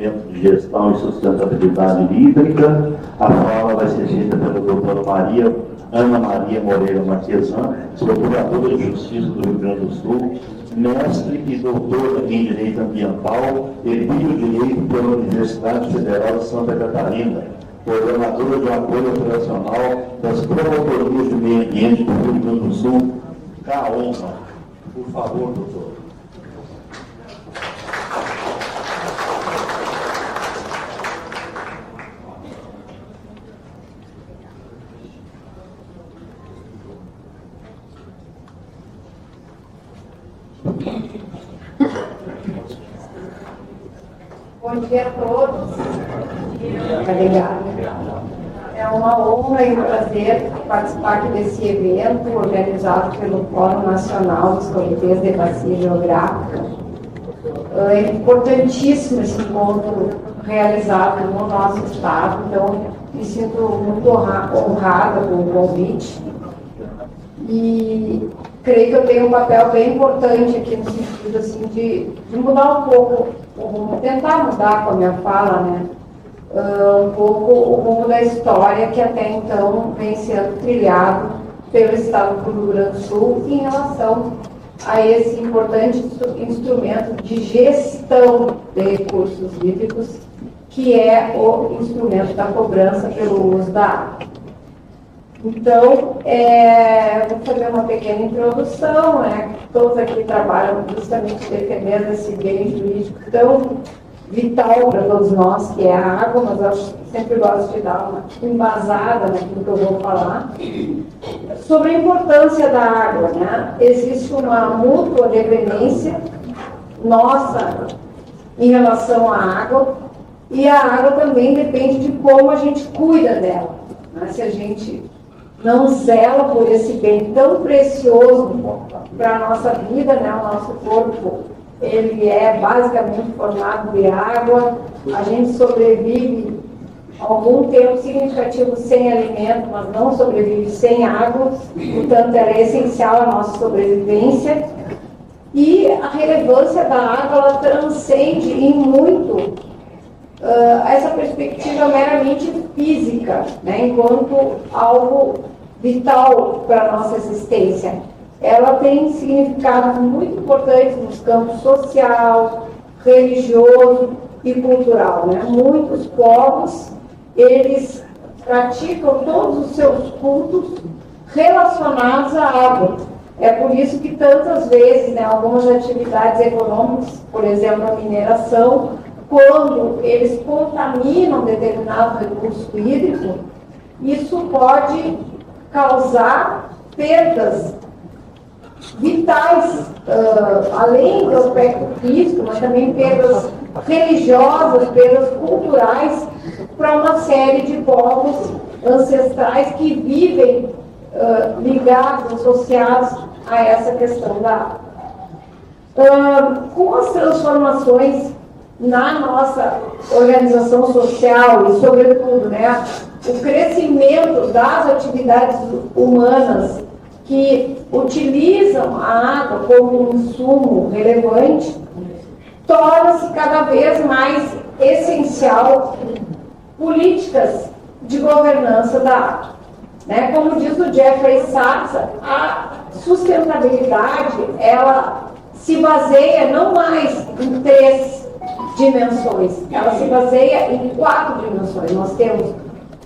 Desenvolvimento de Gestão e Sustentabilidade Hídrica. A fala vai ser feita pela doutora Ana Maria Moreira Marquesan, procuradora de Justiça do Rio Grande do Sul, mestre e doutora em Direito Ambiental e Biodireito pela Universidade Federal de Santa Catarina, coordenadora de apoio operacional das promotorias de meio ambiente do Rio Grande do Sul, CAOMA. Por favor, doutor. Bom dia a todos. Obrigada. É uma honra e um prazer participar aqui desse evento organizado pelo Fórum Nacional dos Comitês de Bacia Geográfica. É importantíssimo esse encontro realizado no nosso estado, então me sinto muito honrada com o convite. E creio que eu tenho um papel bem importante aqui no sentido assim, de mudar um pouco, tentar mudar com a minha fala, né? Um pouco o rumo da história que até então vem sendo trilhado pelo Estado do Rio Grande do Sul em relação a esse importante instrumento de gestão de recursos hídricos, que é o instrumento da cobrança pelo uso da água. Então, vou fazer uma pequena introdução, né? Todos aqui trabalham justamente defendendo esse bem jurídico tão vital para todos nós, que é a água, mas eu sempre gosto de dar uma embasada naquilo que eu vou falar. Sobre a importância da água, né? Existe uma mútua dependência nossa em relação à água, e a água também depende de como a gente cuida dela, né? Se a gente não zela por esse bem tão precioso para a nossa vida, né? O nosso corpo, ele é basicamente formado de água, a gente sobrevive algum tempo significativo sem alimento, mas não sobrevive sem água, portanto ela é essencial à nossa sobrevivência. E a relevância da água, ela transcende em muito essa perspectiva meramente física, né, enquanto algo vital para a nossa existência. Ela tem significados muito importantes nos campos social, religioso e cultural, né? Muitos povos, eles praticam todos os seus cultos relacionados à água. É por isso que tantas vezes, né, algumas atividades econômicas, por exemplo, a mineração, quando eles contaminam determinado recurso hídrico, isso pode causar perdas vitais, além do aspecto físico, mas também perdas religiosas, perdas culturais para uma série de povos ancestrais que vivem ligados, associados a essa questão da água. Com as transformações na nossa organização social e, sobretudo, né, o crescimento das atividades humanas que utilizam a água como um insumo relevante, torna-se cada vez mais essencial políticas de governança da água. Né? Como diz o Jeffrey Sachs, a sustentabilidade, ela se baseia não mais em 3 dimensões, ela se baseia em 4 dimensões. Nós temos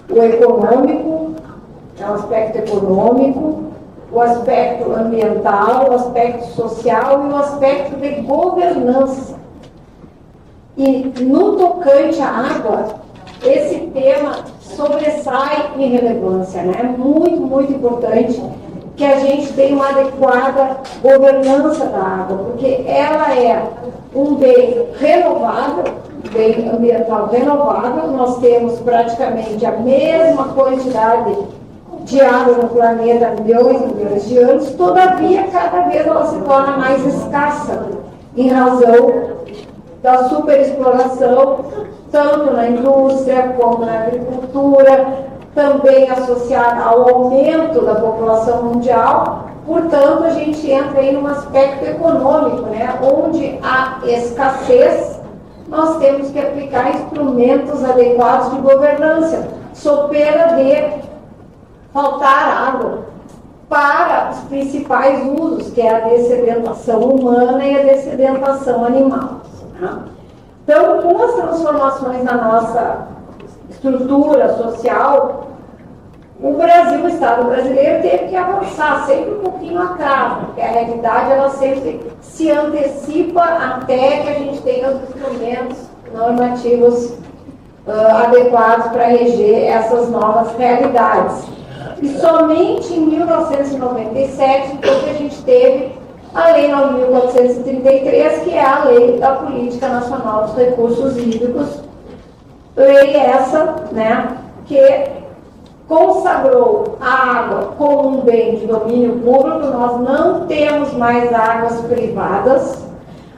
o econômico, é um aspecto econômico, o aspecto ambiental, o aspecto social e o aspecto de governança. E no tocante à água, esse tema sobressai em relevância, né? É muito, muito importante que a gente tenha uma adequada governança da água, porque ela é um bem renovável, bem ambiental renovável. Nós temos praticamente a mesma quantidade de água no planeta há milhões e milhões de anos, todavia, cada vez ela se torna mais escassa, em razão da superexploração, tanto na indústria como na agricultura, também associada ao aumento da população mundial. Portanto, a gente entra aí num aspecto econômico, né, onde a escassez nós temos que aplicar instrumentos adequados de governança, sob pena de faltar água para os principais usos, que é a dessedentação humana e a dessedentação animal. Tá? Então, com as transformações na nossa estrutura social, o Brasil, o Estado brasileiro, teve que avançar sempre um pouquinho atrás, porque a realidade ela sempre se antecipa até que a gente tenha os instrumentos normativos adequados para reger essas novas realidades. E somente em 1997 foi que a gente teve a Lei 9.433, que é a Lei da Política Nacional dos Recursos Hídricos, lei essa, né, que consagrou a água como um bem de domínio público. Nós não temos mais águas privadas.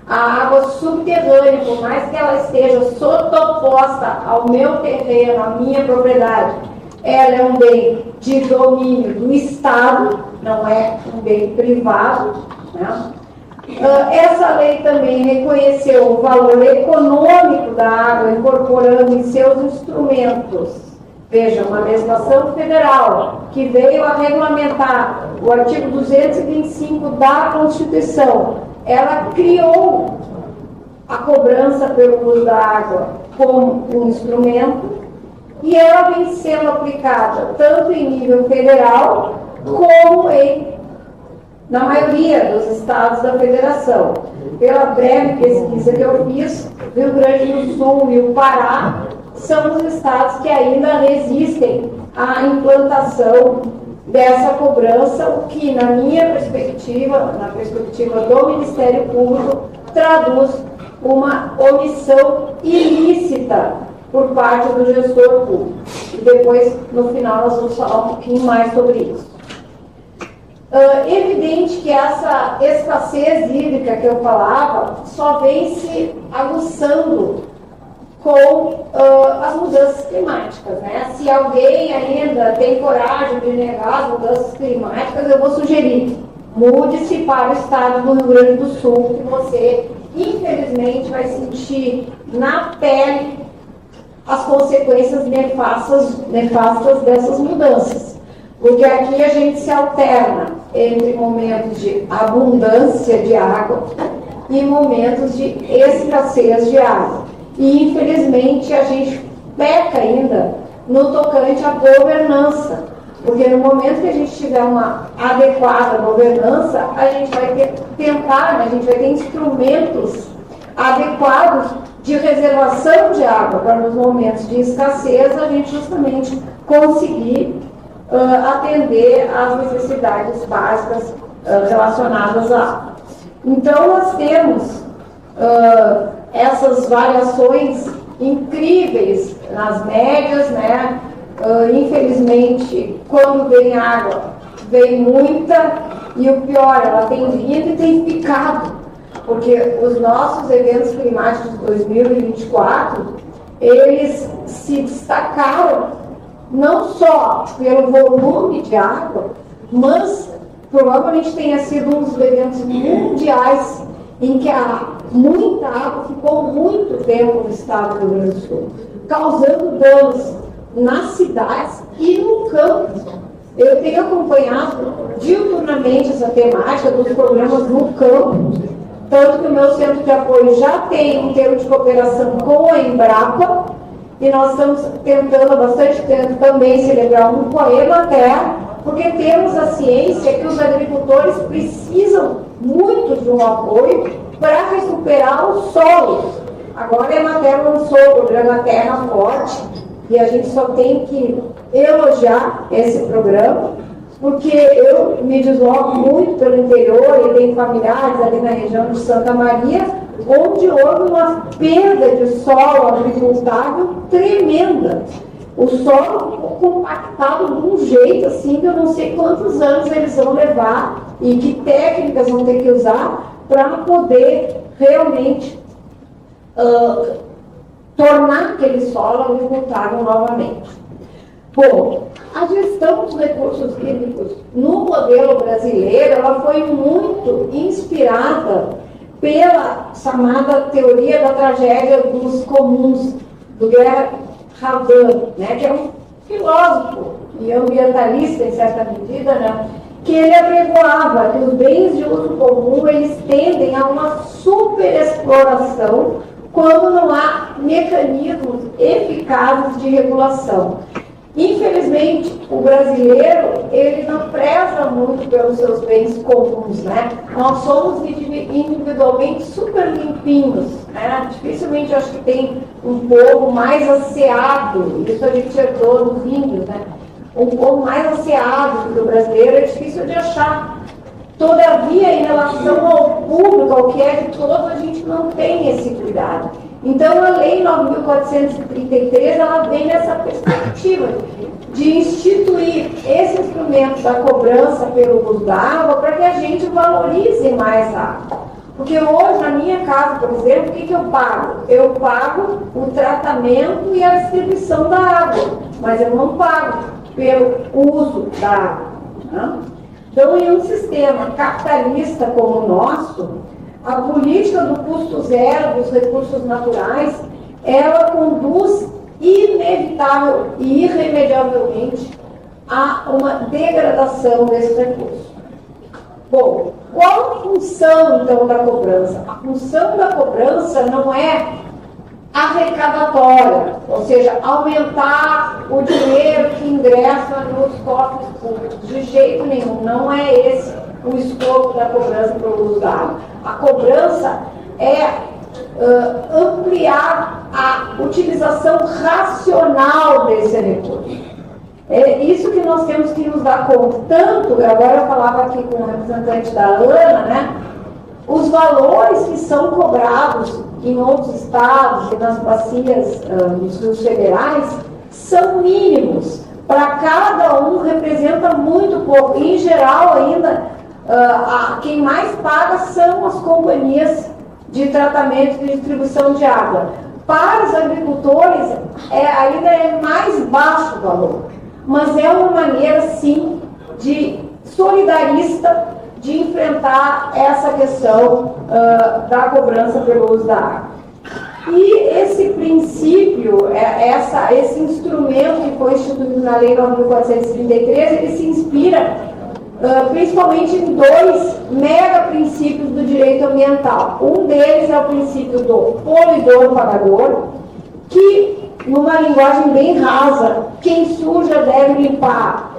A água subterrânea, por mais que ela esteja sotoposta ao meu terreno, à minha propriedade, ela é um bem de domínio do Estado, não é um bem privado, né? Essa lei também reconheceu o valor econômico da água, incorporando em seus instrumentos. Veja, uma legislação federal que veio a regulamentar o artigo 225 da Constituição, ela criou a cobrança pelo uso da água como um instrumento e ela vem sendo aplicada tanto em nível federal como na maioria dos estados da federação. Pela breve pesquisa que eu fiz, o Rio Grande do Sul e o Pará são os estados que ainda resistem à implantação dessa cobrança, o que, na minha perspectiva, na perspectiva do Ministério Público, traduz uma omissão ilícita por parte do gestor público. E depois, no final, nós vamos falar um pouquinho mais sobre isso. Evidente que essa escassez hídrica que eu falava só vem se aguçando com as mudanças climáticas, né? Se alguém ainda tem coragem de negar as mudanças climáticas, eu vou sugerir, mude-se para o estado do Rio Grande do Sul, que você, infelizmente, vai sentir na pele as consequências nefastas dessas mudanças. Porque aqui a gente se alterna entre momentos de abundância de água e momentos de escassez de água. E, infelizmente, a gente peca ainda no tocante à governança. Porque no momento que a gente tiver uma adequada governança, a gente vai a gente vai ter instrumentos adequados de reservação de água para nos momentos de escassez a gente justamente conseguir atender às necessidades básicas relacionadas à água. Então, nós temos essas variações incríveis nas médias, né? Infelizmente, quando vem água, vem muita, e o pior, ela tem vindo e tem ficado, porque os nossos eventos climáticos de 2024, eles se destacaram não só pelo volume de água, mas provavelmente tenha sido um dos eventos mundiais em que muita água ficou muito tempo no estado do Rio Grande do Sul, causando danos nas cidades e no campo. Eu tenho acompanhado diuturnamente essa temática dos problemas no campo, tanto que o meu centro de apoio já tem um termo de cooperação com a Embrapa, e nós estamos tentando há bastante tempo também celebrar um poema terra, porque temos a ciência que os agricultores precisam muito de um apoio para recuperar os solos. Agora a Emater lançou o programa Terra Forte, e a gente só tem que elogiar esse programa, porque eu me desloco muito pelo interior e tenho familiares ali na região de Santa Maria, onde houve uma perda de solo agricultável tremenda. O solo ficou compactado de um jeito assim que eu não sei quantos anos eles vão levar e que técnicas vão ter que usar para poder realmente tornar aquele solo agricultável novamente. Bom, a gestão dos recursos hídricos no modelo brasileiro, ela foi muito inspirada pela chamada teoria da tragédia dos comuns, do Gerhard Haldane, né, que é um filósofo e ambientalista, em certa medida, né, que ele apregoava que os bens de uso comum eles tendem a uma superexploração quando não há mecanismos eficazes de regulação. Infelizmente, o brasileiro, ele não preza muito pelos seus bens comuns, né? Nós somos individualmente super limpinhos, né? Dificilmente acho que tem um povo mais asseado, isso a gente herdou dos índios, né? Um povo mais asseado do que o brasileiro é difícil de achar. Todavia, em relação ao público, ao que é de todo, a gente não tem esse cuidado. Então, a Lei 9.433, ela vem nessa perspectiva de instituir esse instrumento da cobrança pelo uso da água para que a gente valorize mais a água. Porque hoje, na minha casa, por exemplo, o que eu pago? Eu pago o tratamento e a distribuição da água, mas eu não pago pelo uso da água. Né? Então, em um sistema capitalista como o nosso, a política do custo zero dos recursos naturais, ela conduz inevitável e irremediavelmente a uma degradação desse recurso. Bom, qual a função, então, da cobrança? A função da cobrança não é arrecadatória, ou seja, aumentar o dinheiro que ingressa nos cofres públicos. De jeito nenhum, não é esse o escopo da cobrança pelo uso da água. A cobrança é ampliar a utilização racional desse recurso. É isso que nós temos que nos dar conta. Tanto, agora eu falava aqui com o representante da Ana, né? Os valores que são cobrados em outros estados e nas bacias dos rios federais são mínimos. Para cada um representa muito pouco. Em geral, ainda, quem mais paga são as companhias de tratamento e distribuição de água. Para os agricultores, ainda é mais baixo o valor. Mas é uma maneira, sim, de solidarista de enfrentar essa questão da cobrança pelo uso da água. E esse princípio, esse instrumento que foi instituído na Lei 9.433, ele se inspira principalmente em dois mega princípios do direito ambiental. Um deles é o princípio do poluidor pagador, que, numa linguagem bem rasa, quem suja deve limpar.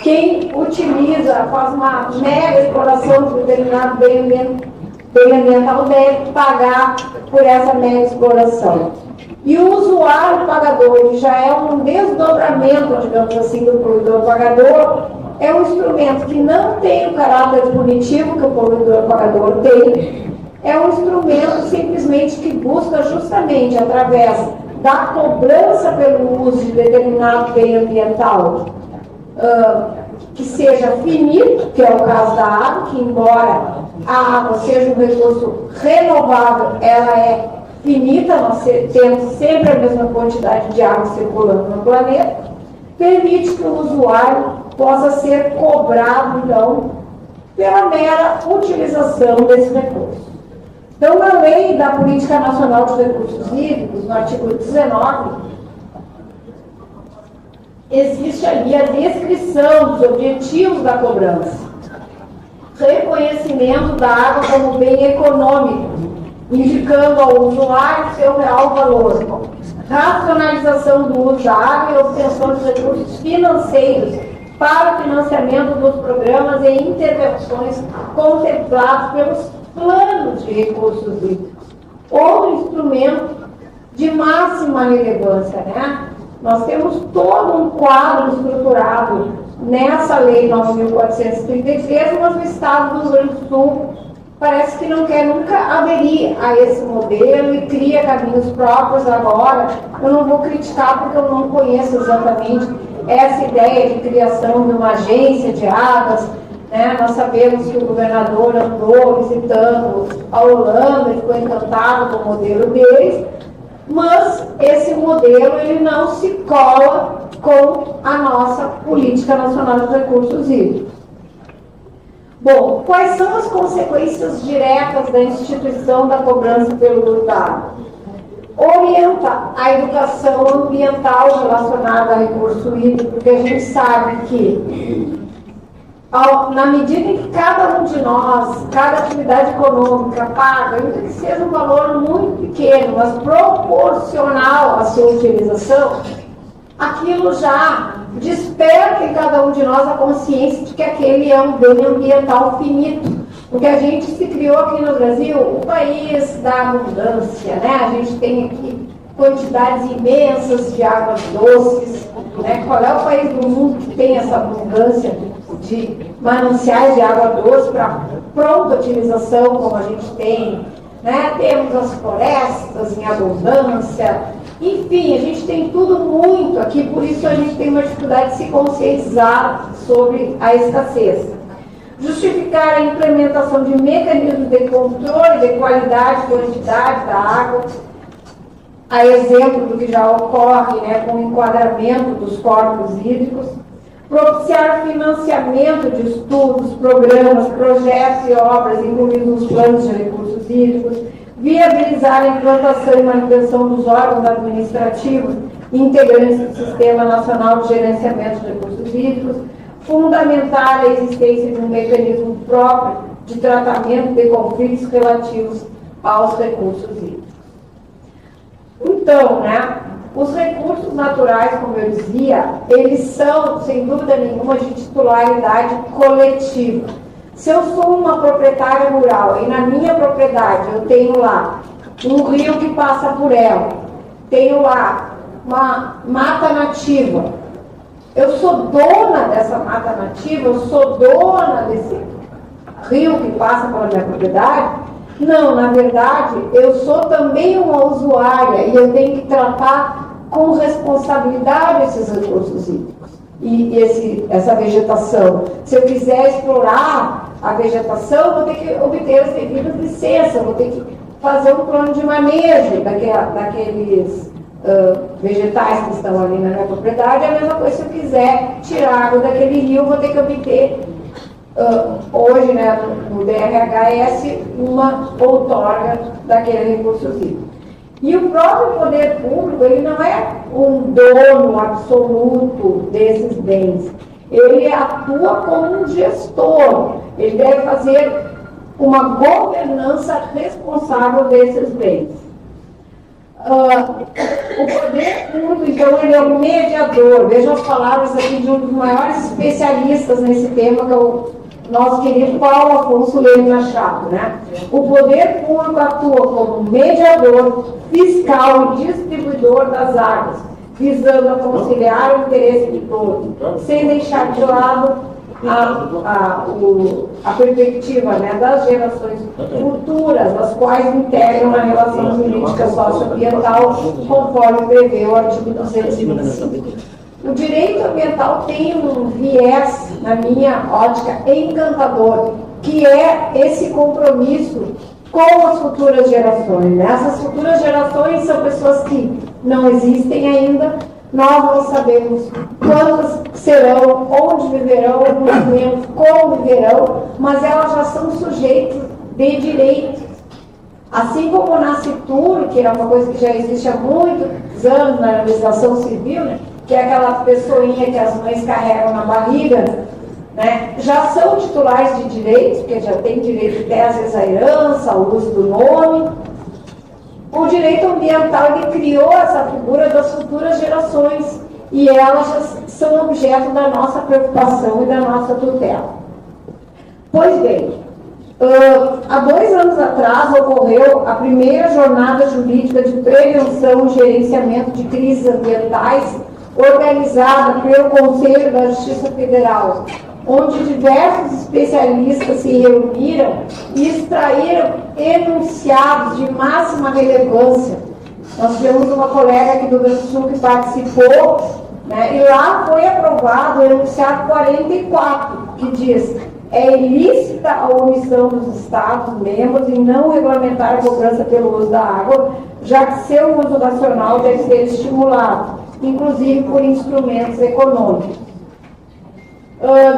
Quem utiliza, faz uma mega exploração de determinado bem ambiental deve pagar por essa mega exploração. E o usuário pagador, que já é um desdobramento, digamos assim, do poluidor pagador, é um instrumento que não tem o caráter punitivo que o poluidor pagador tem. É um instrumento simplesmente que busca justamente através da cobrança pelo uso de determinado bem ambiental que seja finito, que é o caso da água, que embora a água seja um recurso renovável, ela é finita, nós temos sempre a mesma quantidade de água circulando no planeta, permite que o usuário possa ser cobrado, então, pela mera utilização desse recurso. Então, na Lei da Política Nacional de Recursos Hídricos, no artigo 19, existe ali a descrição dos objetivos da cobrança. Reconhecimento da água como bem econômico, indicando ao usuário seu real valor. Racionalização do uso da água e obtenção de recursos financeiros para o financiamento dos programas e intervenções contemplados pelos planos de recursos hídricos. Outro instrumento de máxima relevância, né? Nós temos todo um quadro estruturado nessa Lei 9.433, mas o Estado do Rio Grande do Sul parece que não quer nunca aderir a esse modelo e cria caminhos próprios agora. Eu não vou criticar porque eu não conheço exatamente essa ideia de criação de uma agência de águas, né? Nós sabemos que o governador andou visitando a Holanda e ficou encantado com o modelo deles, mas esse modelo ele não se cola com a nossa Política Nacional de Recursos Hídricos. Bom, quais são as consequências diretas da instituição da cobrança pelo uso da água? Orienta a educação ambiental relacionada a recurso hídrico, porque a gente sabe que, na medida em que cada um de nós, cada atividade econômica paga, ainda que seja um valor muito pequeno, mas proporcional à sua utilização, aquilo já desperta em cada um de nós a consciência de que aquele é um bem ambiental finito. Porque a gente se criou aqui no Brasil o país da abundância, né? A gente tem aqui quantidades imensas de águas doces, né? Qual é o país do mundo que tem essa abundância de mananciais de água doce para pronta utilização, como a gente tem, né? Temos as florestas em abundância, enfim, a gente tem tudo muito aqui, por isso a gente tem uma dificuldade de se conscientizar sobre a escassez. Justificar a implementação de mecanismos de controle de qualidade e quantidade da água, a exemplo do que já ocorre, né, com o enquadramento dos corpos hídricos. Propiciar financiamento de estudos, programas, projetos e obras, incluindo os planos de recursos hídricos. Viabilizar a implantação e manutenção dos órgãos administrativos integrantes do Sistema Nacional de Gerenciamento de Recursos Hídricos. Fundamentar a existência de um mecanismo próprio de tratamento de conflitos relativos aos recursos hídricos. Então, né, os recursos naturais, como eu dizia, eles são, sem dúvida nenhuma, de titularidade coletiva. Se eu sou uma proprietária rural e na minha propriedade eu tenho lá um rio que passa por ela, tenho lá uma mata nativa, eu sou dona dessa mata nativa, eu sou dona desse rio que passa pela minha propriedade? Não, na verdade, eu sou também uma usuária e eu tenho que tratar com responsabilidade esses recursos hídricos e essa vegetação. Se eu quiser explorar a vegetação, vou ter que obter as devidas licenças, vou ter que fazer um plano de manejo daqueles vegetais que estão ali na minha propriedade. É a mesma coisa se eu quiser tirar água daquele rio, vou ter que obter, hoje, né, no DRHS, uma outorga daquele recurso hídrico. E o próprio poder público, ele não é um dono absoluto desses bens. Ele atua como um gestor. Ele deve fazer uma governança responsável desses bens. O poder público, então, ele é o mediador. Veja as palavras aqui de um dos maiores especialistas nesse tema, que é o nosso querido Paulo Afonso Leme Machado, né? O poder público atua como mediador, fiscal e distribuidor das águas, visando conciliar o interesse de todos, sem deixar de lado a perspectiva, né, das gerações futuras, as quais integram a relação jurídica socioambiental, conforme prevê o artigo 225. O direito ambiental tem um viés, na minha ótica, encantador, que é esse compromisso com as futuras gerações. Essas futuras gerações são pessoas que não existem ainda, nós não sabemos quantas serão, onde viverão, muito menos como viverão, mas elas já são sujeitos de direitos. Assim como nasce tudo, que é uma coisa que já existe há muitos anos na legislação civil, né? Que é aquela pessoinha que as mães carregam na barriga, né? Já são titulares de direitos, porque já tem direito até às vezes à herança, ao uso do nome. O direito ambiental, ele criou essa figura das futuras gerações e elas já são objeto da nossa preocupação e da nossa tutela. Pois bem, há 2 anos atrás ocorreu a primeira jornada jurídica de prevenção e gerenciamento de crises ambientais organizada pelo Conselho da Justiça Federal, onde diversos especialistas se reuniram e extraíram enunciados de máxima relevância. Nós tivemos uma colega aqui do Rio Grande do Sul que participou, né, e lá foi aprovado o enunciado 44, que diz: é ilícita a omissão dos Estados-membros em não regulamentar a cobrança pelo uso da água, já que seu uso nacional deve ser estimulado, inclusive por instrumentos econômicos.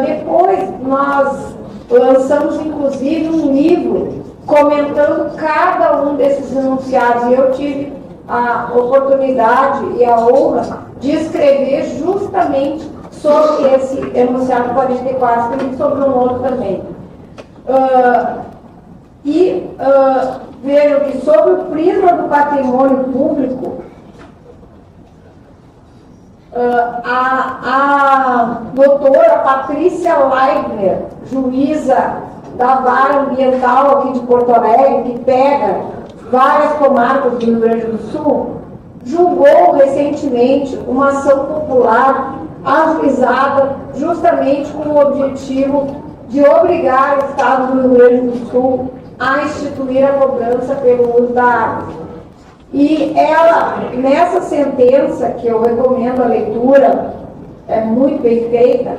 Depois nós Lançamos, inclusive, um livro comentando cada um desses enunciados. E eu tive a oportunidade e a honra de escrever justamente sobre esse enunciado 44 e sobre um outro também. Vejo que, sob o prisma do patrimônio público, a doutora Patrícia Leibner, juíza da Vara Ambiental aqui de Porto Alegre, que pega várias comarcas do Rio Grande do Sul, julgou recentemente uma ação popular ajuizada justamente com o objetivo de obrigar o Estado do Rio Grande do Sul a instituir a cobrança pelo uso da água. E ela, nessa sentença, que eu recomendo a leitura, é muito bem feita,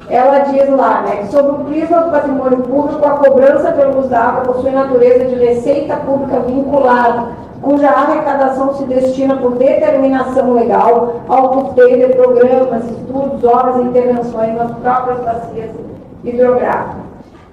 ela diz lá, né, que sob o prisma do patrimônio público, a cobrança pelo uso da água possui natureza de receita pública vinculada, cuja arrecadação se destina por determinação legal ao custeio de programas, estudos, obras e intervenções nas próprias bacias hidrográficas.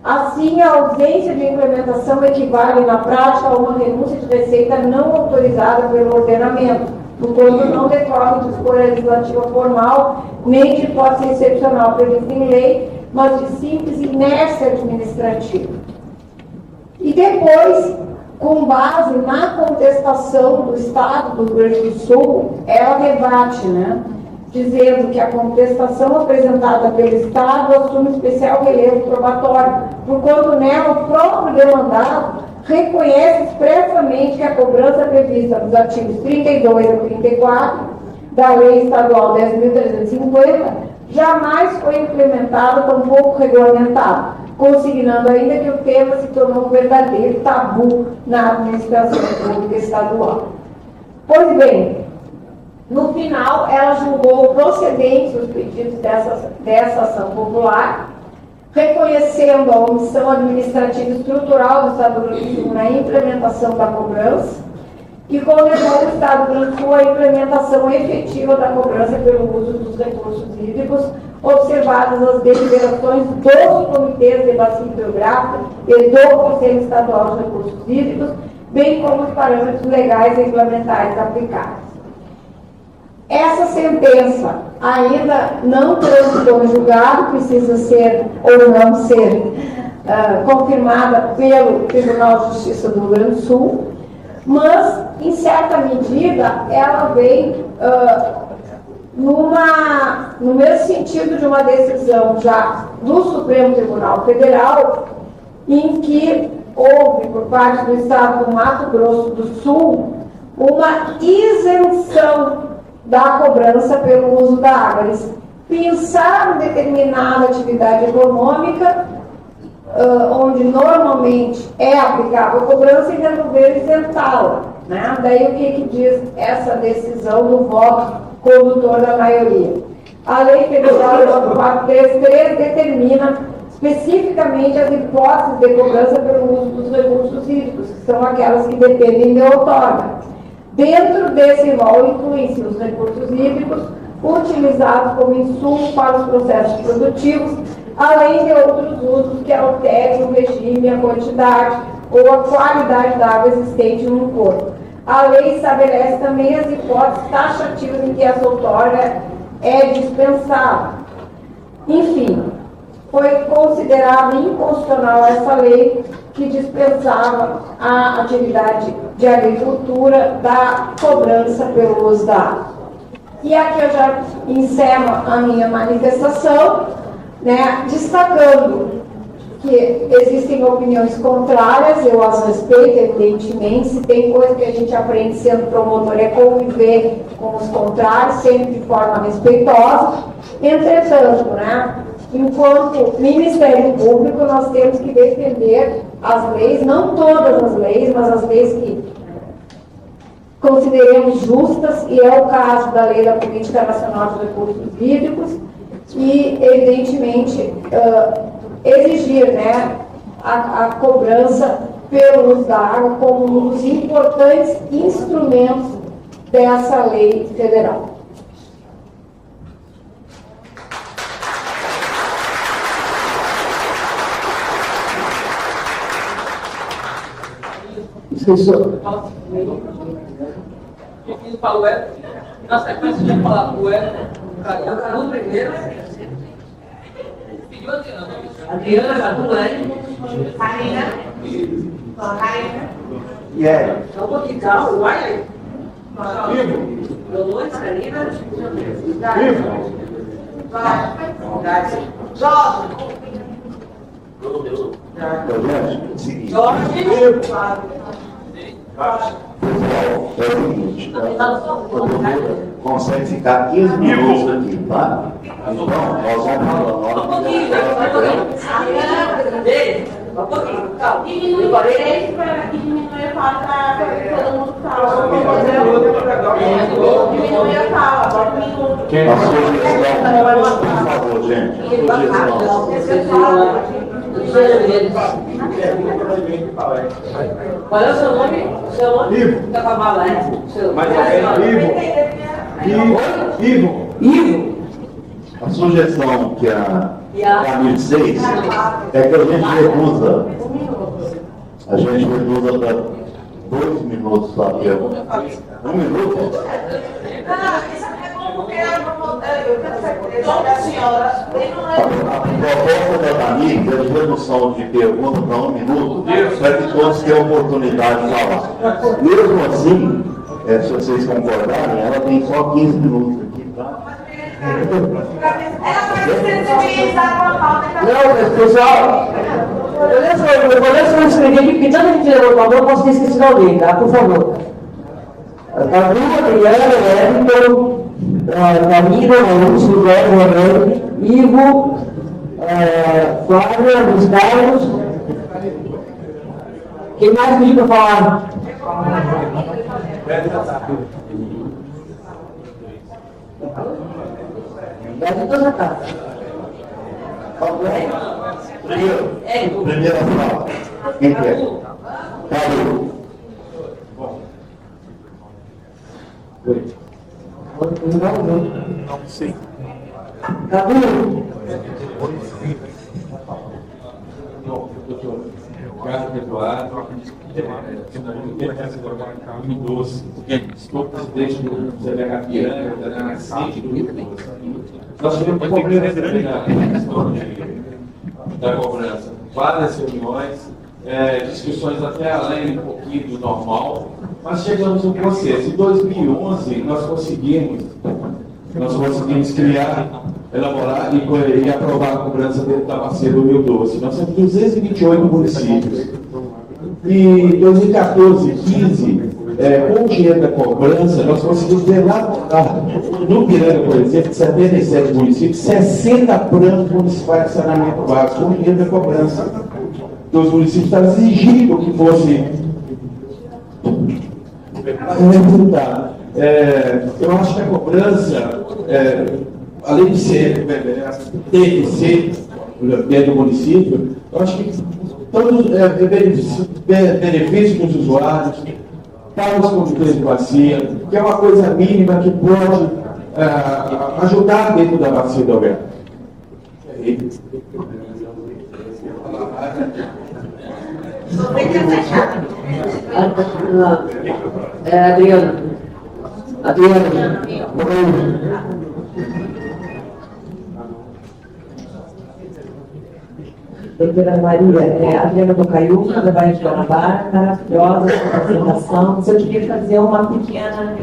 Assim, a ausência de implementação equivale, na prática, a uma renúncia de receita não autorizada pelo ordenamento, porquanto não decorre de escolha legislativa formal, nem de hipótese excepcional prevista em lei, mas de simples inércia administrativa. E depois, com base na contestação do Estado do Rio Grande do Sul, ela rebate, né? Dizendo que a contestação apresentada pelo Estado assume especial relevo probatório, porquanto nela o próprio demandado reconhece expressamente que a cobrança prevista nos artigos 32 a 34 da Lei Estadual 10.350 jamais foi implementada, tampouco regulamentada, consignando ainda que o tema se tornou um verdadeiro tabu na administração pública estadual. Pois bem, no final, ela julgou procedentes os pedidos dessa ação popular, reconhecendo a omissão administrativa estrutural do Estado do Rio Grande do Sul na implementação da cobrança e condenou o Estado do Rio Grande do Sul à implementação efetiva da cobrança pelo uso dos recursos hídricos, observadas as deliberações dos comitês de bacia hidrográfica e do Conselho Estadual de Recursos Hídricos, bem como os parâmetros legais e regulamentares aplicáveis. Essa sentença ainda não transitou em julgado, precisa ser ou não ser confirmada pelo Tribunal de Justiça do Rio Grande do Sul, mas, em certa medida, ela vem no mesmo sentido de uma decisão já do Supremo Tribunal Federal, em que houve, por parte do Estado do Mato Grosso do Sul, uma isenção da cobrança pelo uso da água. Eles pensaram em determinada atividade econômica, onde normalmente é aplicável a cobrança, e resolveram isentá-la, né? Daí o que diz essa decisão do voto condutor da maioria? A Lei Federal 433 determina especificamente as hipóteses de cobrança pelo uso dos recursos hídricos, que são aquelas que dependem de outorga. Dentro desse rol incluem-se os recursos hídricos utilizados como insumo para os processos produtivos, além de outros usos que alterem o regime, a quantidade ou a qualidade da água existente no corpo. A lei estabelece também as hipóteses taxativas em que essa outorga é dispensável. Enfim, foi considerada inconstitucional essa lei que dispensava a atividade de agricultura da cobrança pelo uso da água. E aqui eu já encerro a minha manifestação, né, destacando que existem opiniões contrárias, eu as respeito, evidentemente. Se tem coisa que a gente aprende sendo promotor é conviver com os contrários, sempre de forma respeitosa. Entretanto, né, enquanto Ministério Público, nós temos que defender as leis, não todas as leis, mas as leis que consideremos justas, e é o caso da Lei da Política Nacional de Recursos Hídricos, e, evidentemente, exigir, né, a cobrança pelo uso da água como um dos importantes instrumentos dessa lei federal. Professor. Eu falo é, na sequência de falar o é, o primeiro. Adriana Jatulani. Karina. Yeah. Então, vou quitar o ai. Dolores, Karina. Jorge. Jorge, é o seguinte, todo mundo consegue ficar 15 minutos aqui, tá? Então, nós vamos falar na hora que Um pouquinho, calma. Diminui para todo mundo fala. Diminui a fala, bota um minuto. a sugestão, por favor, gente, sugestão. Qual é o seu nome? Seu nome? Ivo. Da Cavala, é? Mas Ivo. Ivo. A sugestão que a Camille fez é que a gente reduza para 2 minutos para a pergunta. 1 minuto? A proposta da Camille é de redução de pergunta para 1 minuto, para que todos tenham oportunidade de falar. Mesmo assim, se vocês concordarem, ela tem só 15 minutos aqui, tá? Ela vai sensibilizar com a pauta. Não, pessoal, eu vou só escrever aqui, porque tanta gente levou o favor, eu posso ter esquecido alguém, tá? Por favor. Adriana, Everton, Camila, Maurício, Roberto, Ivo, Flávia, Luiz Carlos. Quem mais pediu para falar? Deve toda a casa. Primeira fala. Quem quer? Cadu. Não sei. Cadu. Carlos Eduardo, doce, estou presidente do CBH Piranha, da nascente do Rio Doce. Nós tivemos problemas da cobrança, várias reuniões, discussões até além um pouquinho do normal, mas chegamos no processo. Em 2011, nós conseguimos criar, elaborar e aprovar a cobrança dentro da bacia do Rio Doce. Nós temos 228 municípios. E em 2014 e 2015, com o dinheiro da cobrança, nós conseguimos elaborar, no Piranga, por exemplo, de 77 municípios, 60 planos municipais de saneamento básico, com o dinheiro da cobrança. Então, os municípios estavam exigindo que fosse resultado. Eu acho que a cobrança, além de ser, tem que ser dentro do município, eu acho que todos benefícios para os usuários, para os condutores de bacia, que é uma coisa mínima que pode ajudar dentro da bacia do Alberto. Adriana. Doutora Maria, Adriana Bocaiúva, da Bahia de Guanabara, maravilhosa sua apresentação. Eu queria fazer uma pequena,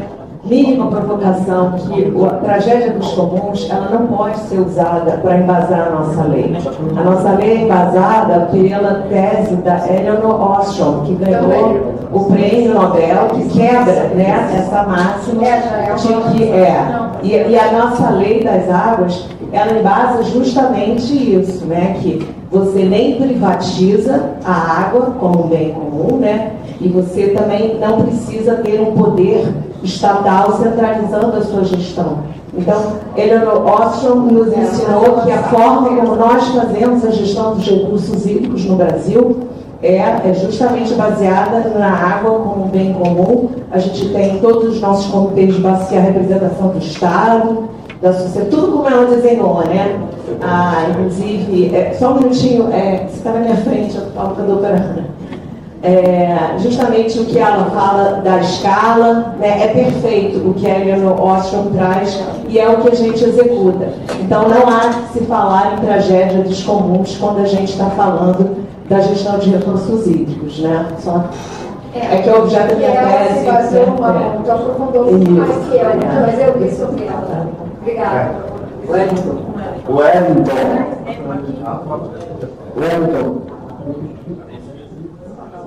mínima provocação, que a tragédia dos comuns, ela não pode ser usada para embasar a nossa lei. A nossa lei é embasada pela tese da Eleanor Ostrom, que ganhou o prêmio Nobel, que quebra, né, essa máxima de que e a nossa lei das águas, ela embasa justamente isso, né, que você nem privatiza a água como um bem comum, né, e você também não precisa ter um poder estatal centralizando a sua gestão. Então, Eleanor Ostrom nos ensinou que a forma como nós fazemos a gestão dos recursos hídricos no Brasil é justamente baseada na água como um bem comum. A gente tem todos os nossos comitês de bacia, a representação do Estado, da sociedade, tudo como ela desenhou, né? Inclusive, só um minutinho, você está na minha frente, eu falo com a doutora Ana. Justamente o que ela fala da escala, né, é perfeito o que a Eleanor Ostrom traz e é o que a gente executa. Então não há que se falar em tragédia dos comuns quando a gente está falando da gestão de recursos hídricos, né? É que o objeto da minha tese... Se baseou muito, aprofundou muito mais que ela, mas eu vi sobre ela. Obrigada. Wellington.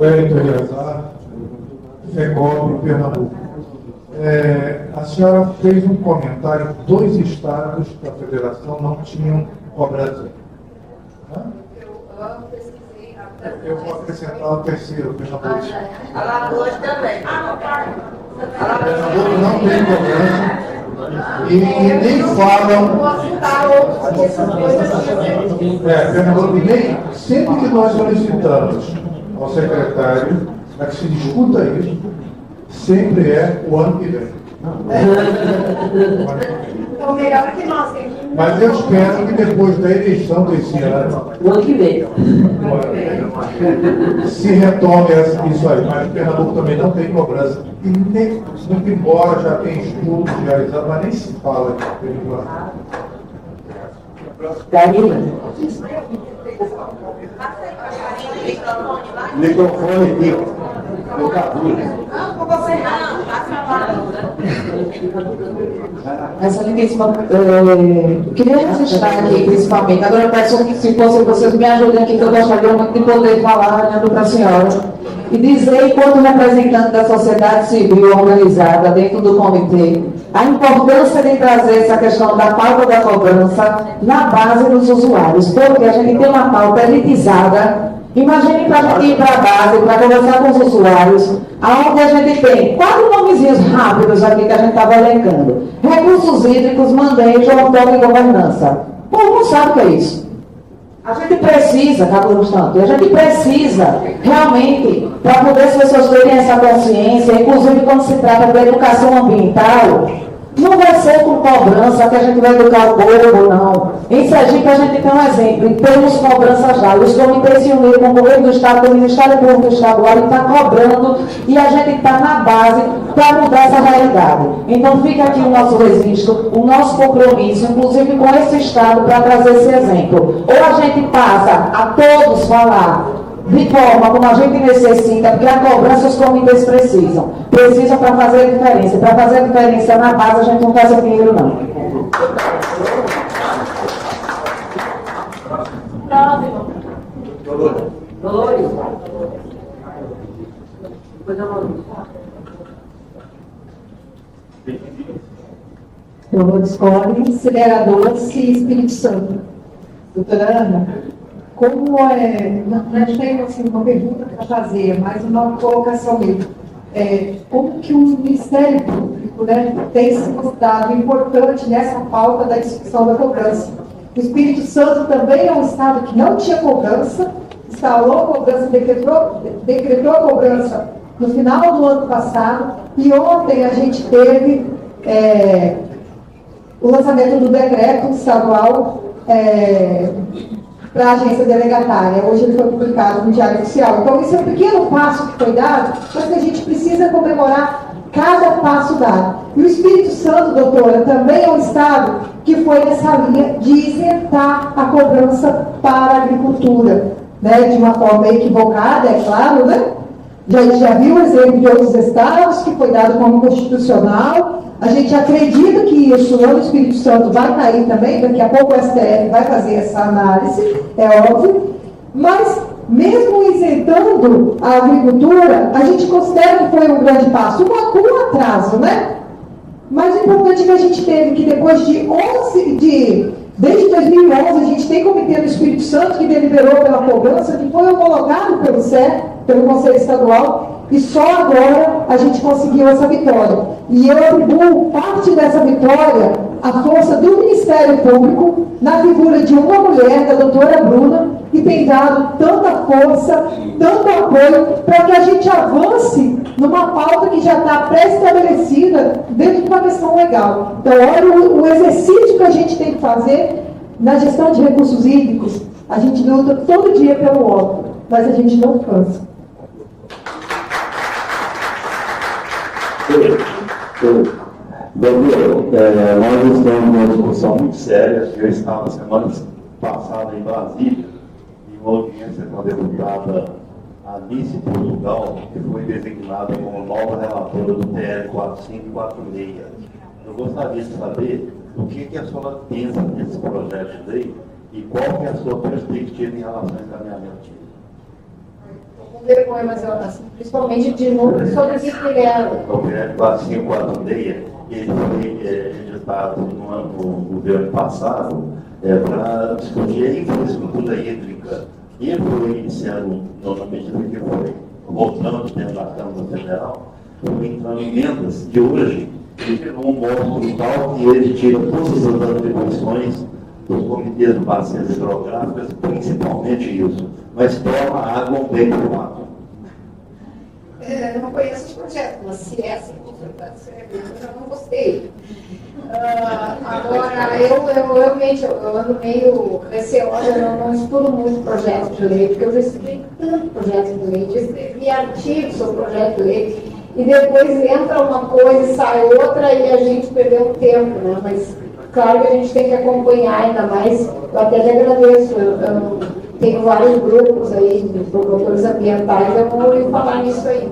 Wellington Eleazar, FECOB, Pernambuco. A senhora fez um comentário que 2 estados da federação não tinham cobrança. Eu vou acrescentar o terceiro, Pernambuco. Alagoas também. Pernambuco não tem cobrança e nem falam. Pernambuco nem, sempre que nós solicitamos ao secretário para que se discuta isso, sempre é o ano que vem. Então, melhor que nós. Mas eu espero que depois da eleição desse ano, O ano que vem. se retome isso aí. Mas Pernambuco também não tem cobrança. E nem, muito embora já tenha estudos realizados, mas nem se fala de Karina. Microfone aqui. No Cadu. Essa lindíssima, queria registrar aqui, principalmente, agora eu peço que, se fosse vocês me ajudem aqui, que eu gostaria muito de poder falar, olhando para a senhora, e dizer, enquanto representante da sociedade civil organizada dentro do comitê, a importância de trazer essa questão da pauta da cobrança na base dos usuários, porque a gente tem uma pauta elitizada. Imagine para a gente ir para a base, para conversar com os usuários, aonde a gente tem 4 nomezinhos rápidos aqui que a gente estava elencando. Recursos hídricos, manejo, outorga e governança. O povo não sabe o que é isso. A gente precisa, Carlos Santos, a gente precisa realmente, para poder as pessoas terem essa consciência, inclusive quando se trata de educação ambiental, não vai ser com cobrança que a gente vai educar o povo, não. Em Sergipe a gente tem um exemplo, e temos cobranças já. Os comitês se uniram com o governo do Estado, com o Ministério Público Estadual, e está cobrando, e a gente está na base para mudar essa realidade. Então fica aqui o nosso registro, o nosso compromisso, inclusive com esse Estado, para trazer esse exemplo. Ou a gente passa a todos falar de forma como a gente necessita, porque a cobrança os comitês precisam para fazer a diferença. Para fazer a diferença na base, a gente não faz o dinheiro, não. Próximo. Dolores. Dolores Cole, Aceleradores e Espírito Santo. Doutora Ana, como não tenho assim, uma pergunta para fazer, mas uma colocação mesmo. Como que o Ministério Público, né, tem se mostrado importante nessa pauta da discussão da cobrança? O Espírito Santo também é um estado que não tinha cobrança, instalou a cobrança, decretou a cobrança no final do ano passado, e ontem a gente teve o lançamento do decreto estadual para a agência delegatária. Hoje ele foi publicado no Diário Oficial. Então, esse é um pequeno passo que foi dado, mas que a gente precisa comemorar cada passo dado. E o Espírito Santo, doutora, também é um estado que foi nessa linha de isentar a cobrança para a agricultura, né? De uma forma equivocada, é claro, né? Já viu o exemplo de outros estados que foi dado como constitucional. A gente acredita que isso no Espírito Santo vai cair também, daqui a pouco o STF vai fazer essa análise, é óbvio, mas mesmo isentando a agricultura, a gente considera que foi um grande passo, um atraso, né? Mas o importante é que a gente teve que depois desde 2011, a gente tem comitê do Espírito Santo que deliberou pela cobrança, que foi homologado pelo CER, pelo Conselho Estadual, e só agora a gente conseguiu essa vitória. E eu atribuo parte dessa vitória à força do Ministério Público, na figura de uma mulher, da doutora Bruna, que tem dado tanta força, tanto apoio, para que a gente avance numa pauta que já está pré-estabelecida dentro de uma questão legal. Então, olha o exercício que a gente tem que fazer na gestão de recursos hídricos. A gente luta todo dia pelo óbvio, mas a gente não cansa. Doutor, nós estamos numa discussão muito séria. Eu estava semana passada em Brasília, em uma audiência com a deputada Alice Portugal, que foi designada como nova relatora do TR 4546. Eu gostaria de saber o que a senhora pensa desse projeto de lei e qual que é a sua perspectiva em relação ao encaminhamento. Depois, mas eu, assim, principalmente de novo sobre o que é. O TR 4546, ele foi editado no governo passado para discutir a infraestrutura hídrica. E foi sendo, na medida que foi votando dentro da Câmara Federal, foi entrando emendas que hoje ele gerou um monstro tal que ele tira todas as atribuições dos comitês de bacias hidrográficas, principalmente isso, mas torna a água um bem privado. Eu não conheço esse projeto, mas se é assim, eu já não gostei. Agora, eu realmente ando meio receosa, eu não estudo muito projetos de lei, porque eu já estudei tanto projeto de lei, já escrevi artigos sobre projeto de lei, e depois entra uma coisa e sai outra e a gente perdeu o tempo, né? Mas claro que a gente tem que acompanhar ainda mais, eu até lhe agradeço, eu tenho vários grupos aí de promotores ambientais, eu vou ouvir falar nisso aí.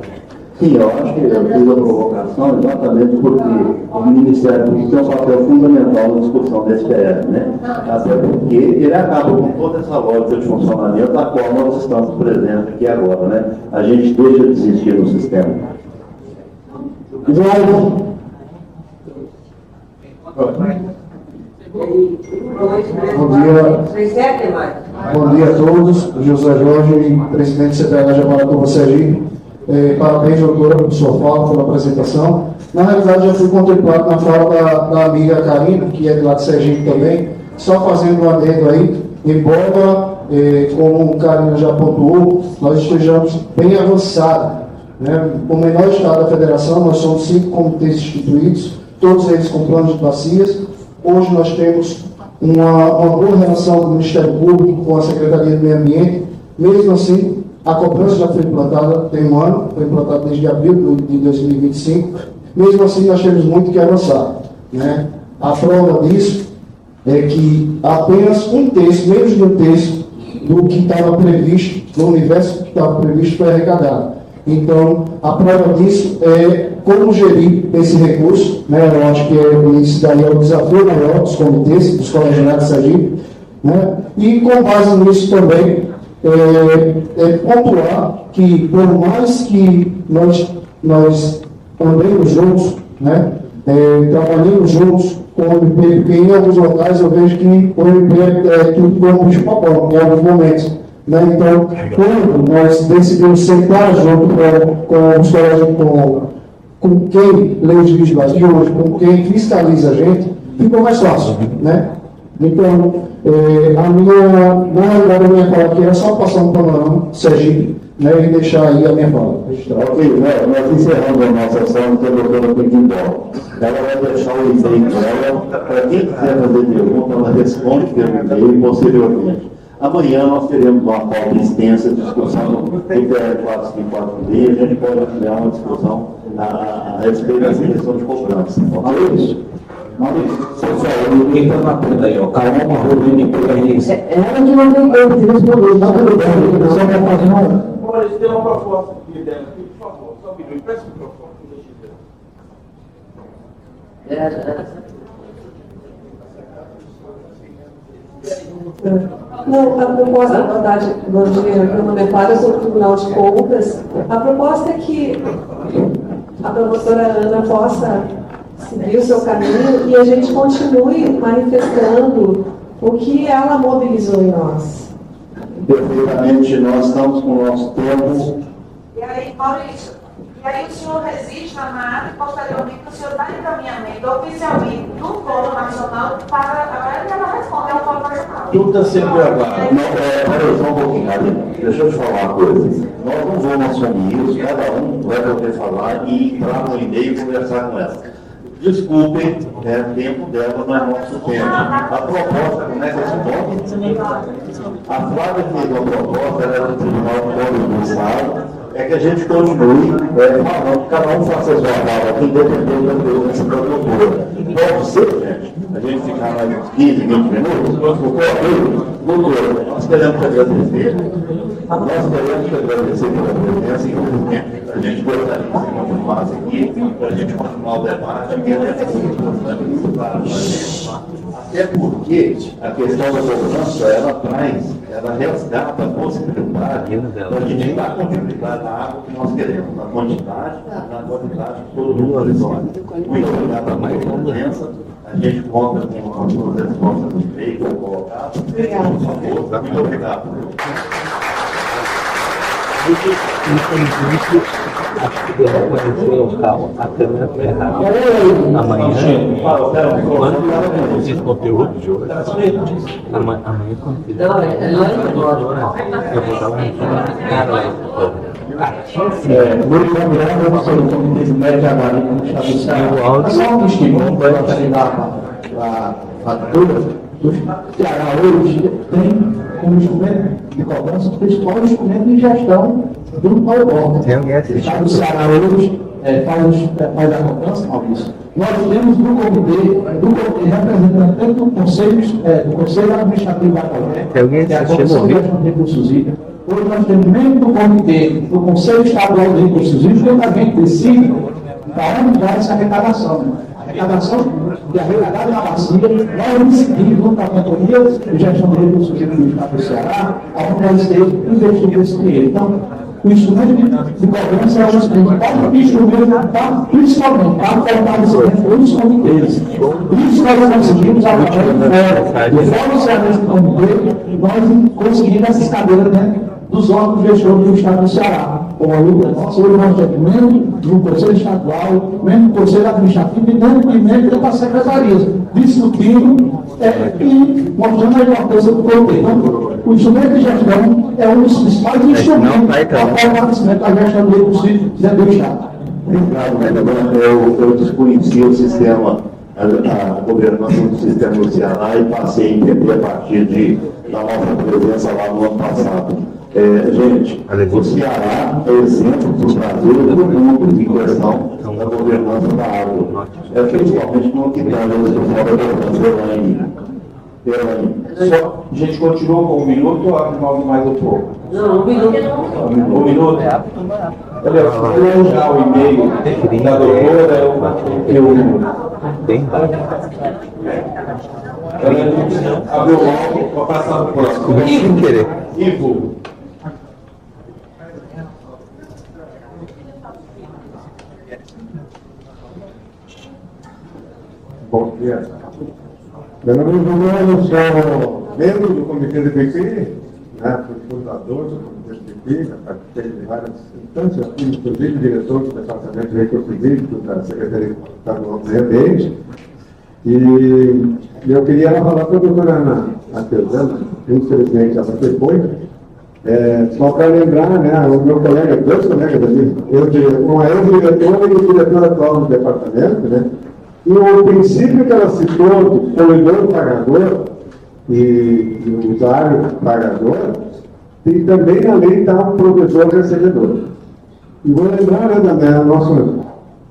Sim, eu acho que eu fiz a provocação exatamente porque o Ministério Público tem um papel fundamental na discussão desse TR, né? Até porque ele acaba com toda essa lógica de funcionamento da qual nós estamos presentes aqui agora, né? A gente deixa de existir no sistema. Bom dia a todos. José Jorge, presidente do CTH de Amaratuba, Sergipe. Parabéns, doutora, por sua fala, pela apresentação. Na realidade, já fui contemplado na fala da amiga Karina, que é de lá de Sergipe também, só fazendo um adendo aí, embora, como Karina já pontuou, nós estejamos bem avançados. Né? O menor estado da federação, nós somos 5 comitês instituídos, todos eles com planos de bacias. Hoje nós temos uma boa relação com o Ministério Público, com a Secretaria do Meio Ambiente. Mesmo assim, a cobrança já foi implantada, tem um ano, foi implantada desde abril de 2025. Mesmo assim, nós temos muito que avançar. Né? A prova disso é que apenas um terço, menos de um terço do que estava previsto, do universo que estava previsto, foi arrecadado. Então, a prova disso é como gerir esse recurso, né? Eu acho que isso daí é o desafio maior dos comitês, dos colegiados de Sergipe, né? E com base nisso também, pontuar que por mais que nós andemos juntos, né? Trabalhamos juntos com o MP, porque em alguns locais eu vejo que o MP é tudo como bicho-papão, em alguns momentos. Né? Então, quando nós decidimos sentar junto com os colegas, com quem lê os legislativos, com quem fiscaliza a gente, ficou mais fácil. Né? Então, na realidade, a minha fala aqui era só passar um panorama, Sergipe, né, e deixar aí a minha fala. Ok, nós encerramos a nossa sessão com a doutora Pequimbol. Ela vai deixar o e-mail dela, para quem quiser fazer pergunta, ela responde pelo e-mail posteriormente. Amanhã nós teremos uma pauta extensa de discussão do TR 4546 e a gente pode ampliar uma discussão a respeito dessa questão de cobrança. Maurício, pessoal, ninguém está na ponta aí, ó. Caramba, Rodrigo, Ela que não tem tempo de responder, não tudo bem, só quer fazer uma. Maurício, tem uma proposta dela aqui, por favor, só um minuto, peça o microfone. Não, a proposta, na verdade, meu nome é Clara, eu sou do Tribunal de Contas. A proposta é que a professora Ana possa seguir o seu caminho e a gente continue manifestando o que ela mobilizou em nós. Perfeitamente, nós estamos com o nosso tempo. E aí, Maurício, e aí o senhor resiste na MAAT e posteriormente o senhor dá encaminhamento oficialmente do Fórum Nacional para ela responder ao Fórum Nacional. Tudo está sendo gravado. Peraí, só um pouquinho, deixa eu te falar uma coisa. Nós não vamos assumir isso, cada um vai poder falar e entrar no e-mail e conversar com ela. Desculpem, tempo dela não é nosso tempo. A proposta, como é que esse nome? A Flávia fez uma proposta, ela é do Tribunal Público do Estado, é que a gente continue falando, cada um faça a sua fala aqui, independente da presença da doutora. Pode ser, gente, a gente ficar mais uns 15, 20 minutos, doutora, nós queremos agradecer. Nós queremos agradecer pela presença, infelizmente. A gente gostaria que você continuasse aqui, para a gente continuar o debate, que é muito claro para a gente. Até porque a questão da governança, ela resgata a possibilidade da gente dar continuidade na água que nós queremos, na quantidade, na qualidade de todo o horizonte. Muito obrigado a mais presença. A gente conta com as suas respostas do feito, colocadas. Por favor, muito obrigado. Infelizmente, acho que deve conhecer o local. A câmera foi errada. Amanhã, quando esse conteúdo de hoje, amanhã, quando fizer a doutora, eu vou dar um cara lá. Muito obrigado, eu sou do Comitê de Média agora, no Estado do Ceará. Só um estímulo para a doutora do Ceará hoje tem como instrumento de cobrança o principal instrumento de gestão do Paulo. O Estado do Ceará hoje faz a cobrança, Maurício. Nós temos no comitê representante tanto do Conselho Administrativo da COGEP, que é a Comissão de Gestão de Recursos Hídricos. Hoje nós temos membro do comitê do Conselho Estadual de Recursos Hídricos, que também decide para onde vai essa arrecadação. A arrecadação de arrecadada na bacia, nós decidimos, junto com a Companhia de Gestão de Recursos Hídricos do Estado do Ceará, aonde nós temos investido esse dinheiro. Então, o instrumento de cobrança é o instrumento, principalmente, para o fortalecimento dos comitês. Isso nós conseguimos, através do Fórum Cearense do Comitê, nós conseguimos essas cadeiras dentro dos órgãos gestores do Estado do Ceará. Como a luta nossa, hoje nós temos membro do Conselho Estadual, membro do Conselho Administrativo e membro das secretarias, discutindo e mostrando a importância do comitê. Então, o instrumento de gestão é um dos principais instrumentos para o fortalecimento da gestão do recurso dentro do Estado. Obrigado, eu desconheci o sistema, a governança do sistema do Ceará e passei a entender a partir da nossa presença lá no ano passado. Gente, o Ceará é exemplo do Brasil e do mundo em questão da governança da água. Principalmente no que está fora da Só, a gente continua com 1 minuto ou abre mais um pouco? Não, 1 minuto. 1 minuto? Olha, eu já o e-mail da doutora, Tem abriu logo para passar para o próximo. Sem querer. Ivo. Bom dia. Meu nome é João, eu sou membro do Comitê de BP, fui fundador do Comitê de BP, já participei de várias instâncias, fui inclusive diretor do Departamento de Recursos Hídricos da Secretaria Estadual do Meio Ambiente. E eu queria falar para a doutora Ana Artesana, infelizmente ela foi foi. Só para lembrar, o meu colega, 2 colegas ali, com a ex-diretora e o diretor atual do departamento, e o princípio que ela citou do poluidor pagador e o usuário pagador, tem também na lei está o provedor recebedor. E vou lembrar também, o nosso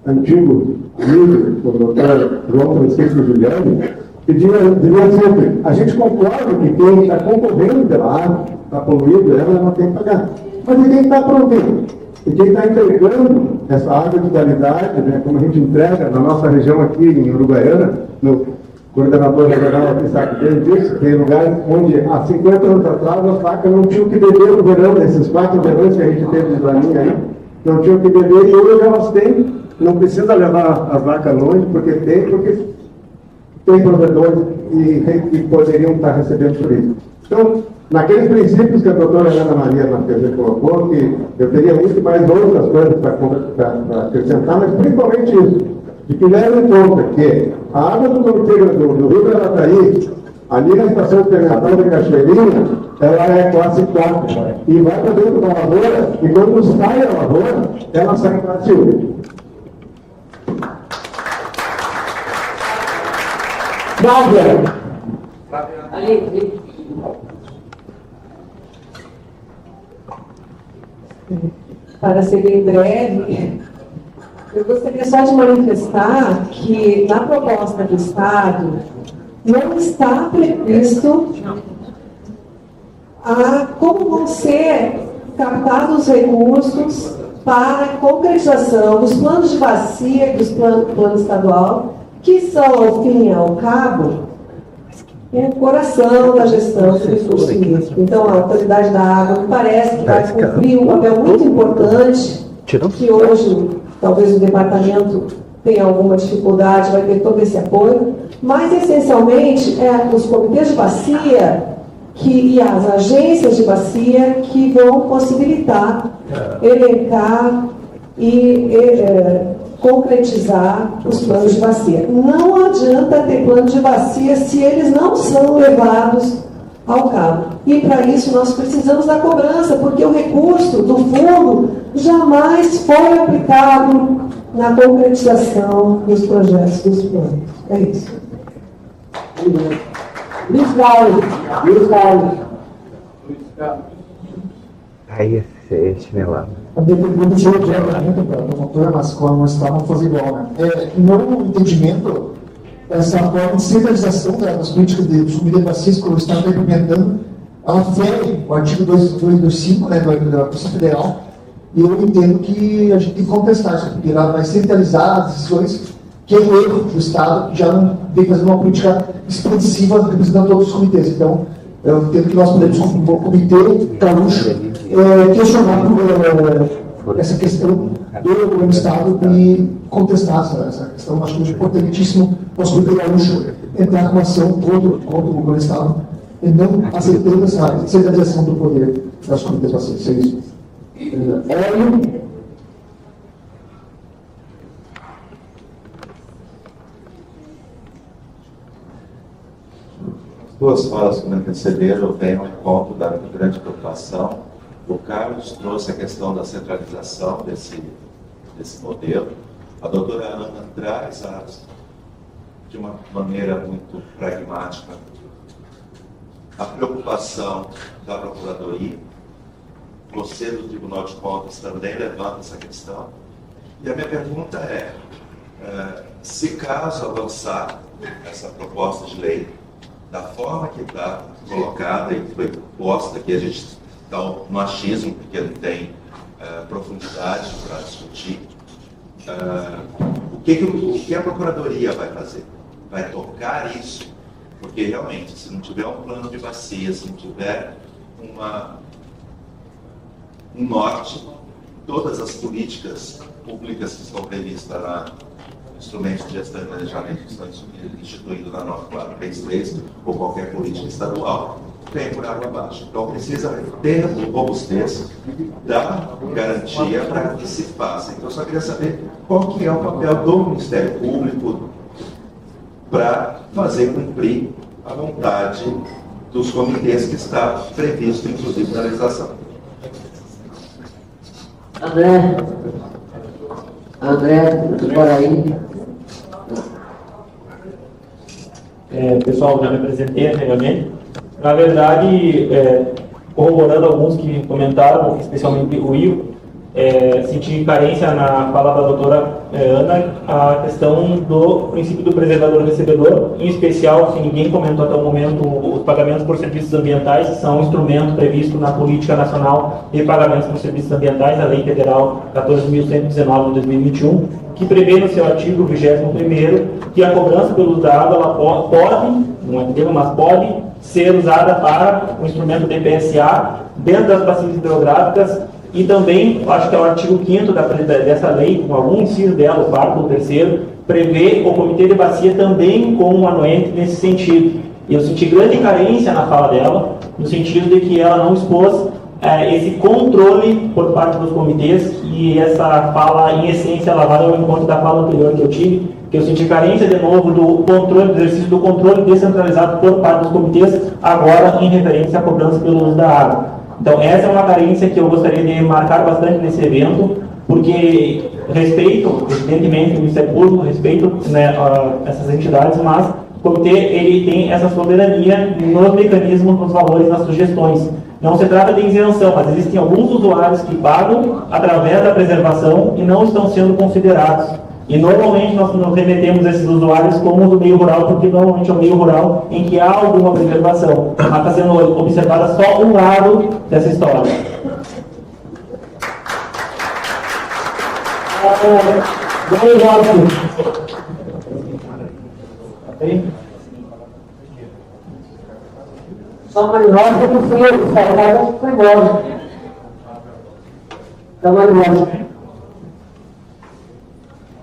antigo líder, o doutor João Francisco Juliano, que dizia sempre, a gente concorda que quem está concorrendo pela água, está poluído, ela não tem que pagar. Mas e quem está provendo? E quem está entregando essa água de qualidade, como a gente entrega na nossa região aqui em Uruguaiana, no coordenador regional aqui, sabe bem disso, tem lugares onde há 50 anos atrás as vacas não tinham que beber no verão, nesses 4 verões que a gente teve de laninha aí, não tinham que beber e hoje elas têm, não precisa levar as vacas longe, porque tem provedores e poderiam estar recebendo por isso. Então, naqueles princípios que a doutora Ana Maria Marquezine colocou, que eu teria muito mais outras coisas para acrescentar, mas principalmente isso, de que leva em conta que a água do Rio Gravataí, ali na estação de penetração de Cachoeirinha, ela é classe 4, e vai para dentro da lavoura, e quando sai a lavoura, ela sai em classe 1. Flávia. Ali. Para ser bem breve, eu gostaria só de manifestar que na proposta do Estado não está previsto como vão ser captados os recursos para a concretização dos planos de bacia e dos plano estadual, que são, ao fim e ao cabo, o coração da gestão do recurso hídrico. Então, a autoridade da água me parece que vai cumprir um papel muito importante, que hoje, talvez o departamento tenha alguma dificuldade, vai ter todo esse apoio, mas, essencialmente, os comitês de bacia e as agências de bacia que vão possibilitar elencar e concretizar os planos de bacia. Não adianta ter plano de bacia se eles não são levados ao cabo. E para isso nós precisamos da cobrança, porque o recurso do fundo jamais foi aplicado na concretização dos projetos, dos planos. É isso. Luiz Carlos. Aí, esse chinelado. A pergunta de adiantamento para a promotora, mas como não está, vamos fazer igual, né? No meu entendimento, essa forma de centralização das políticas dos comitês de bacias que o Estado está implementando, ela fere o artigo 225, né, da Constituição Federal, e eu entendo que a gente tem que contestar isso, porque ela vai centralizar as decisões, que é o erro do Estado, que já não vem fazendo uma política expansiva representando todos os comitês. Então, eu entendo que nós podemos, como comitê gaúcho, questionar essa questão do governo do Estado e contestar essa questão. Acho que é importantíssimo o nosso comitê gaúcho entrar com ação contra o governo do Estado e não aceitando essa centralização do poder das comitês bacias. É isso. Hélio. Duas falas que me antecederam, eu venho ao encontro da grande preocupação. O Carlos trouxe a questão da centralização desse modelo. A doutora Ana traz de uma maneira muito pragmática a preocupação da Procuradoria. Você, do Tribunal de Contas, também levanta essa questão. E a minha pergunta se caso avançar essa proposta de lei, da forma que está colocada e foi posta, que a gente está no achismo, porque não tem profundidade para discutir, o que a Procuradoria vai fazer? Vai tocar isso? Porque realmente, se não tiver um plano de bacia, se não tiver um norte, todas as políticas públicas que estão previstas instrumentos de gestão e planejamento que estão instituídos na 9433 ou qualquer política estadual, vem por água abaixo. Então precisa ter robustez da garantia para que se faça. Então eu só queria saber qual que é o papel do Ministério Público para fazer cumprir a vontade dos comitês que está previsto, inclusive, na legislação. André, do Paraí. Pessoal, já me apresentei anteriormente. Na verdade, corroborando alguns que comentaram, especialmente o Will, senti carência na fala da doutora Ana, a questão do princípio do preservador-recebedor, em especial, se ninguém comentou até o momento, os pagamentos por serviços ambientais são um instrumento previsto na Política Nacional de Pagamentos por Serviços Ambientais, a Lei Federal 14.119 de 2021, que prevê no seu artigo 21º que a cobrança pelo uso da água ela pode, não é termo, mas pode ser usada para o instrumento DPSA dentro das bacias hidrográficas. E também, acho que é o artigo 5º dessa lei, com algum inciso dela, o 4º ou 3º, prevê o Comitê de Bacia também como um anuente nesse sentido. E eu senti grande carência na fala dela, no sentido de que ela não expôs esse controle por parte dos comitês, e essa fala, em essência, ela vai ao encontro da fala anterior que eu tive, que eu senti carência, de novo, do controle, do exercício do controle descentralizado por parte dos comitês, agora em referência à cobrança pelo uso da água. Então, essa é uma carência que eu gostaria de marcar bastante nesse evento, porque respeito, evidentemente, o Ministério Público, respeito, né, essas entidades, mas comitê ele tem essa soberania nos mecanismos, nos valores, nas sugestões. Não se trata de isenção, mas existem alguns usuários que pagam através da preservação e não estão sendo considerados. E normalmente nós nos remetemos a esses usuários como do meio rural, porque normalmente é o meio rural em que há alguma preservação. Mas está sendo observada só um lado dessa história. Só Marirosa que foi salvada foi embora. Da Marirosa.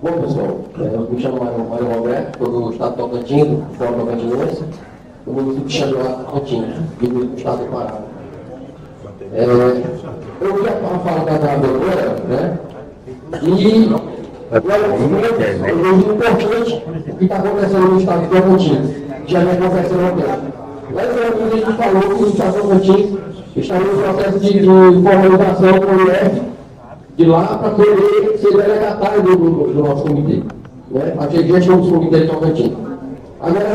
Bom, pessoal, eu me chamo Mário Roberto, sou do estado de Tocantins, do Fórum Tocantinense, do município de Xanduá, Tocantins, e do estado do Pará. Eu vi a fala da vereadora, né? E é muito importante o que está acontecendo no estado de Tocantins, já vem acontecendo há tempo. Mas a gente falou que o estado de Tocantins está no processo de formalização com o IF, de lá para poder ser delegatário do nosso comitê. Né? A gestão dos comitês de Tocantins. Agora,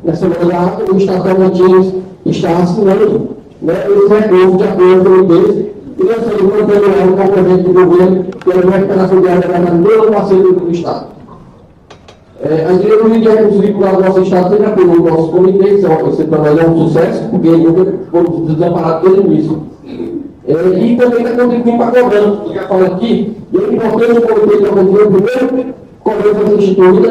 na semana o Estado de Tocantins está assinando, né, esse recurso de acordo com o comitê, e nós estamos mantendo com o presidente do governo pela recuperação de área pelo parceiro do Estado. A diretoria de recursos vinculados ao nosso Estado sempre apoiou o nosso comitê, esse trabalho é um sucesso, porque nunca fomos desamparados desde o início. E também está contribuindo para a cobrança, que já falo aqui, e é importante o comitê de Tocantins, o primeiro cobrança instituída,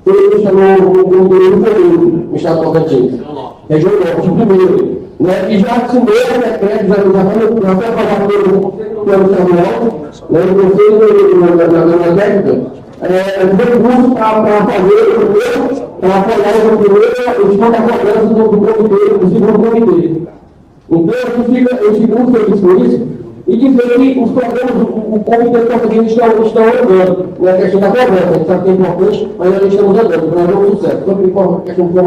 ele chamou o comitê do Período, no estado de Tocantins, região norte, o primeiro, né, e já assinou o decreto, já foi aprovado pelo plano estadual, né, na técnica, recurso para fazer o primeiro, para apoiar o primeiro, os cobranças do comitê, do segundo comitê. Então, eu fico muito feliz com isso e dizer que os programas, o comitê de Tocantins estão andando. Não é questão da cobrança, a gente sabe que é importante, mas a gente estamos andando, o Brasil é um sucesso. Então, a questão